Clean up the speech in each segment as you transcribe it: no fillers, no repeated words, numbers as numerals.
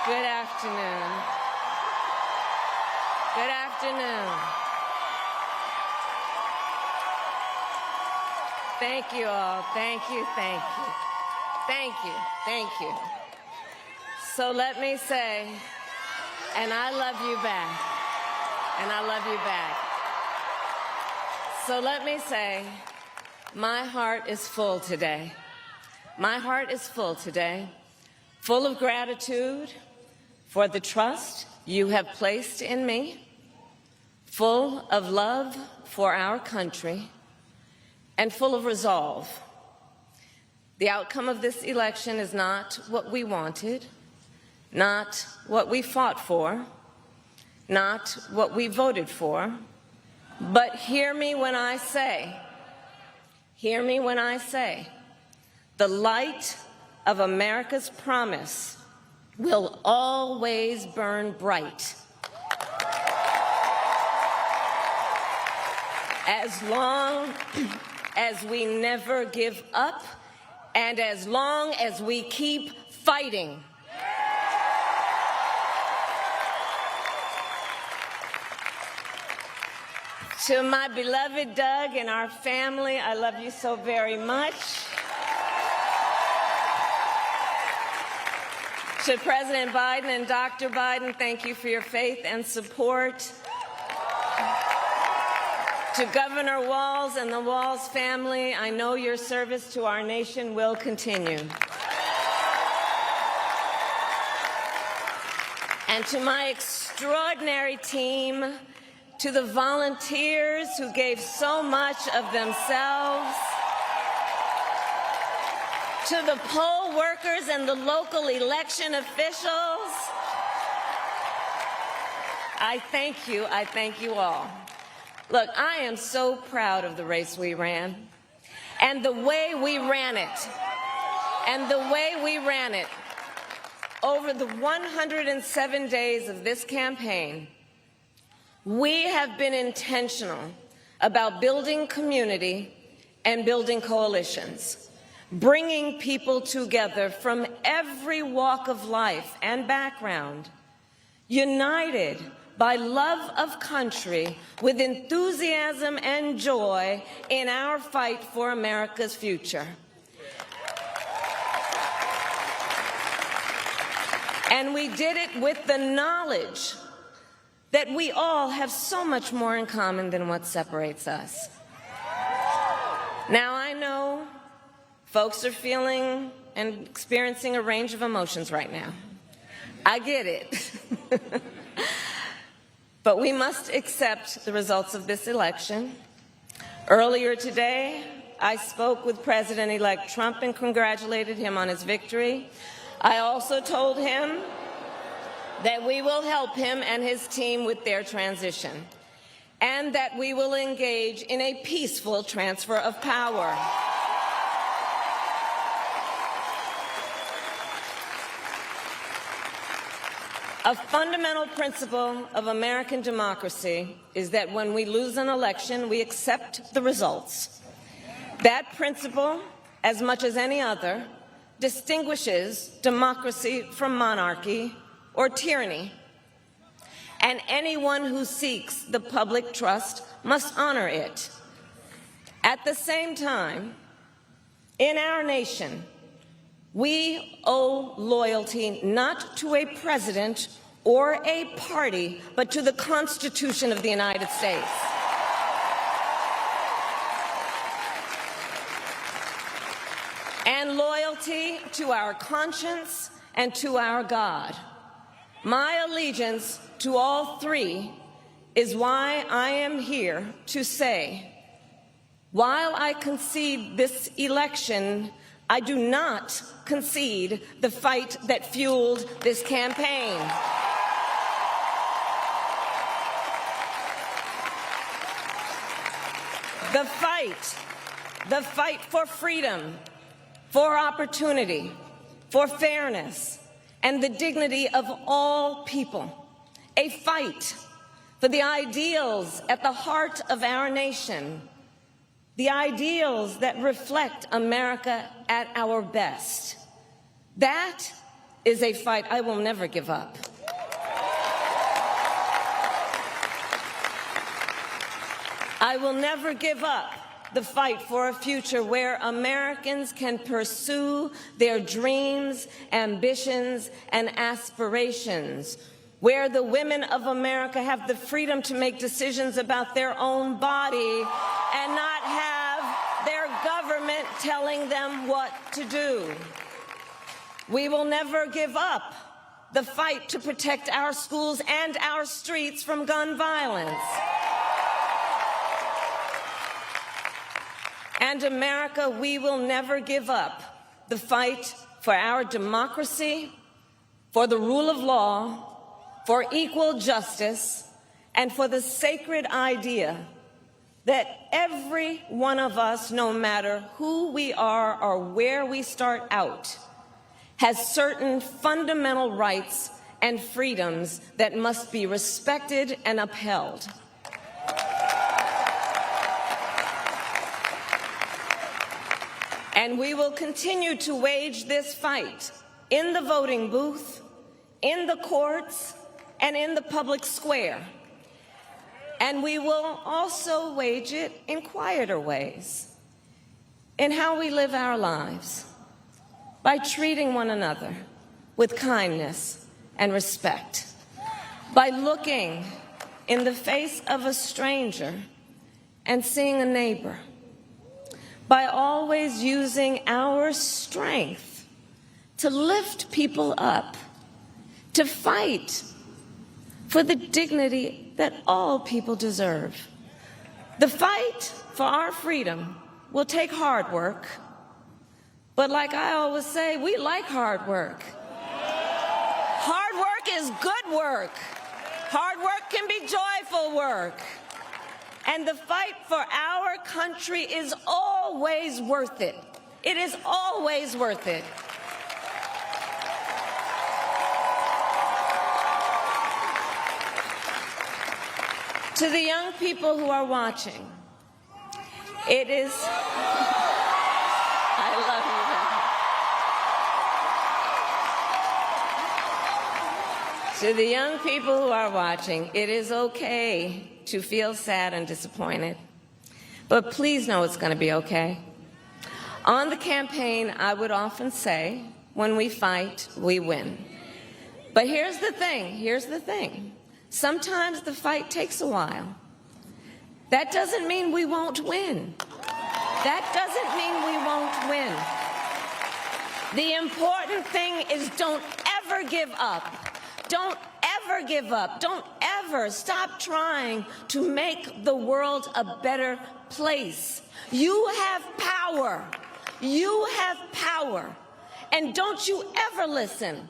Good afternoon. Good afternoon. Thank you all. Thank you, thank you. Thank you, thank you. So let me say, and I love you back, and I love you back. So let me say, my heart is full today. My heart is full today, full of gratitude for the trust you have placed in me, full of love for our country, and full of resolve. The outcome of this election is not what we wanted, not what we fought for, not what we voted for, but hear me when I say, the light of America's promise will always burn bright. As long as we never give up, and as long as we keep fighting. To my beloved Doug and our family, I love you so very much. To President Biden and Dr. Biden, thank you for your faith and support. To Governor Walz and the Walz family, I know your service to our nation will continue. And to my extraordinary team, to the volunteers who gave so much of themselves, to the poll workers and the local election officials, I thank you all. Look, I am so proud of the race we ran, and the way we ran it, over the 107 days of this campaign. We have been intentional about building community and building coalitions, bringing people together from every walk of life and background, united by love of country, with enthusiasm and joy in our fight for America's future. And we did it with the knowledge that we all have so much more in common than what separates us. Now, I know folks are feeling and experiencing a range of emotions right now. I get it. But we must accept the results of this election. Earlier today, I spoke with President-elect Trump and congratulated him on his victory. I also told him that we will help him and his team with their transition, and that we will engage in a peaceful transfer of power. A fundamental principle of American democracy is that when we lose an election, we accept the results. That principle, as much as any other, distinguishes democracy from monarchy or tyranny. And anyone who seeks the public trust must honor it. At the same time, in our nation, we owe loyalty not to a president or a party, but to the Constitution of the United States. And loyalty to our conscience and to our God. My allegiance to all three is why I am here to say, while I concede this election, I do not concede the fight that fueled this campaign. The fight for freedom, for opportunity, for fairness, and the dignity of all people. A fight for the ideals at the heart of our nation, the ideals that reflect America at our best. That is a fight I will never give up. I will never give up the fight for a future where Americans can pursue their dreams, ambitions, and aspirations, where the women of America have the freedom to make decisions about their own body and not have their government telling them what to do. We will never give up the fight to protect our schools and our streets from gun violence. And America, we will never give up the fight for our democracy, for the rule of law, for equal justice, and for the sacred idea that every one of us, no matter who we are or where we start out, has certain fundamental rights and freedoms that must be respected and upheld. And we will continue to wage this fight in the voting booth, in the courts, and in the public square. And we will also wage it in quieter ways, in how we live our lives, by treating one another with kindness and respect, by looking in the face of a stranger and seeing a neighbor, by always using our strength to lift people up, to fight for the dignity that all people deserve. The fight for our freedom will take hard work, but like I always say, we like hard work. Hard work is good work. Hard work can be joyful work. And the fight for our country is always worth it. It is always worth it. To the young people who are watching, it is, I love you. To the young people who are watching, it is okay to feel sad and disappointed, but please know it's going to be okay. On the campaign, I would often say, when we fight, we win. But here's the thing. Sometimes the fight takes a while. That doesn't mean we won't win. That doesn't mean we won't win. The important thing is don't ever give up. Don't ever give up. Don't ever stop trying to make the world a better place. You have power. You have power. And don't you ever listen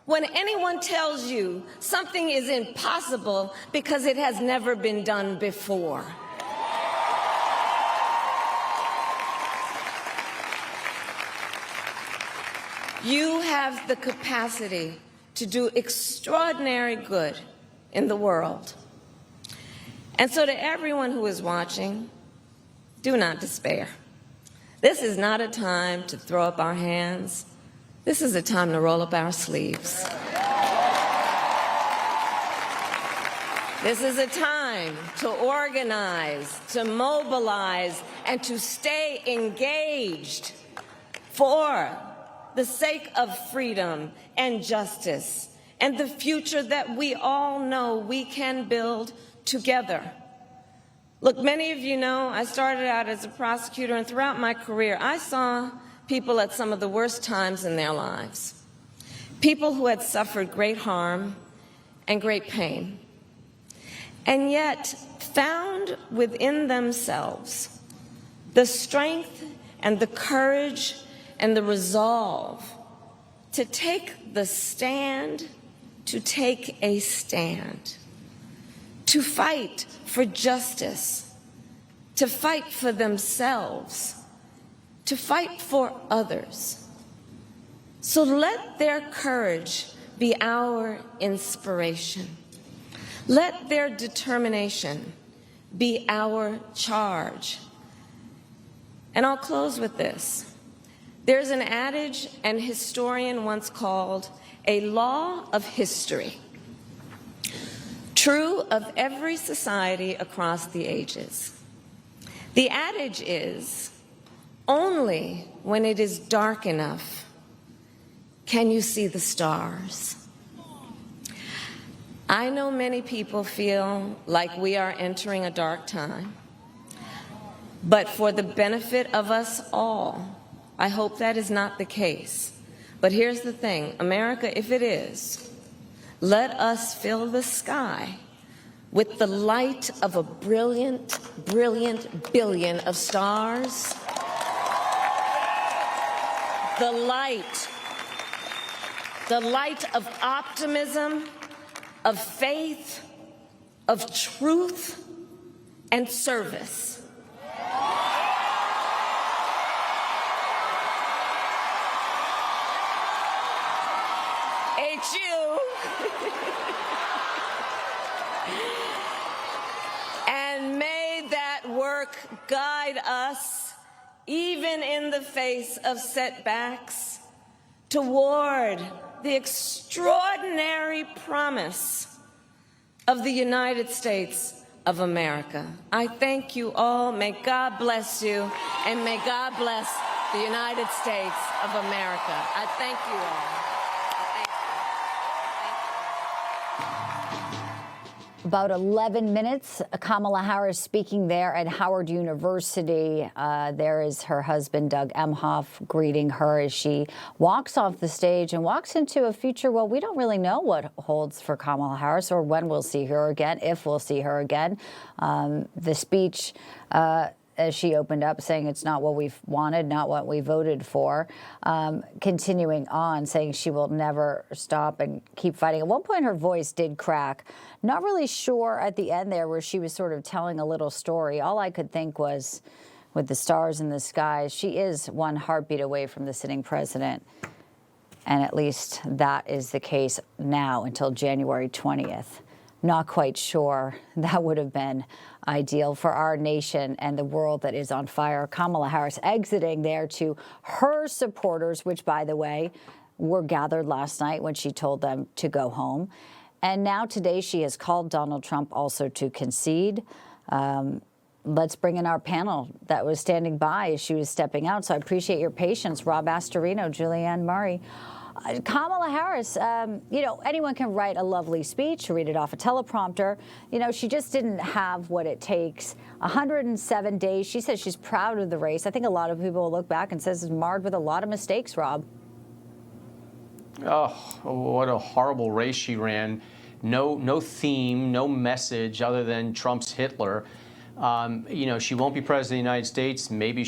when anyone tells you something is impossible because it has never been done before. You have the capacity to do extraordinary good in the world. And so to everyone who is watching, do not despair. This is not a time to throw up our hands. This is a time to roll up our sleeves. This is a time to organize, to mobilize, and to stay engaged for the sake of freedom and justice and the future that we all know we can build together. Look, many of you know I started out as a prosecutor, and throughout my career, I saw people at some of the worst times in their lives. People who had suffered great harm and great pain, and yet found within themselves the strength and the courage and the resolve to take the stand, to take a stand, to fight for justice, to fight for themselves, to fight for others. So let their courage be our inspiration. Let their determination be our charge. And I'll close with this. There's an adage an historian once called a law of history, true of every society across the ages. The adage is, only when it is dark enough can you see the stars. I know many people feel like we are entering a dark time, but for the benefit of us all, I hope that is not the case. But here's the thing, America, if it is, let us fill the sky with the light of a brilliant, brilliant billion of stars. The light of optimism, of faith, of truth, and service. HU. And may that work guide us, even in the face of setbacks, toward the extraordinary promise of the United States of America. I thank you all. May God bless you, and may God bless the United States of America. I thank you all. About 11 minutes, Kamala Harris speaking there at Howard University. There is her husband, Doug Emhoff, greeting her as she walks off the stage and walks into a future, well, we don't really know what holds for Kamala Harris or when we'll see her again, if we'll see her again. The speech, as she opened up, saying it's not what we've wanted, not what we voted for, continuing on, saying she will never stop and keep fighting. At one point, her voice did crack. Not really sure at the end there where she was sort of telling a little story. All I could think was, with the stars in the sky, she is one heartbeat away from the sitting president. And at least that is the case now until January 20th. Not quite sure that would have been ideal for our nation and the world that is on fire. Kamala Harris exiting there to her supporters, which, by the way, were gathered last night when she told them to go home. And now today she has called Donald Trump also to concede. Let's bring in our panel that was standing by as she was stepping out. So I appreciate your patience. Rob Astorino, Julianne Murray. Kamala Harris, you know, anyone can write a lovely speech or read it off a teleprompter. You know, she just didn't have what it takes. 107 days. She says she's proud of the race. I think a lot of people will look back and says it's marred with a lot of mistakes, Rob. Oh, what a horrible race she ran. No theme, no message other than Trump's Hitler. You know, she won't be president of the United States. Maybe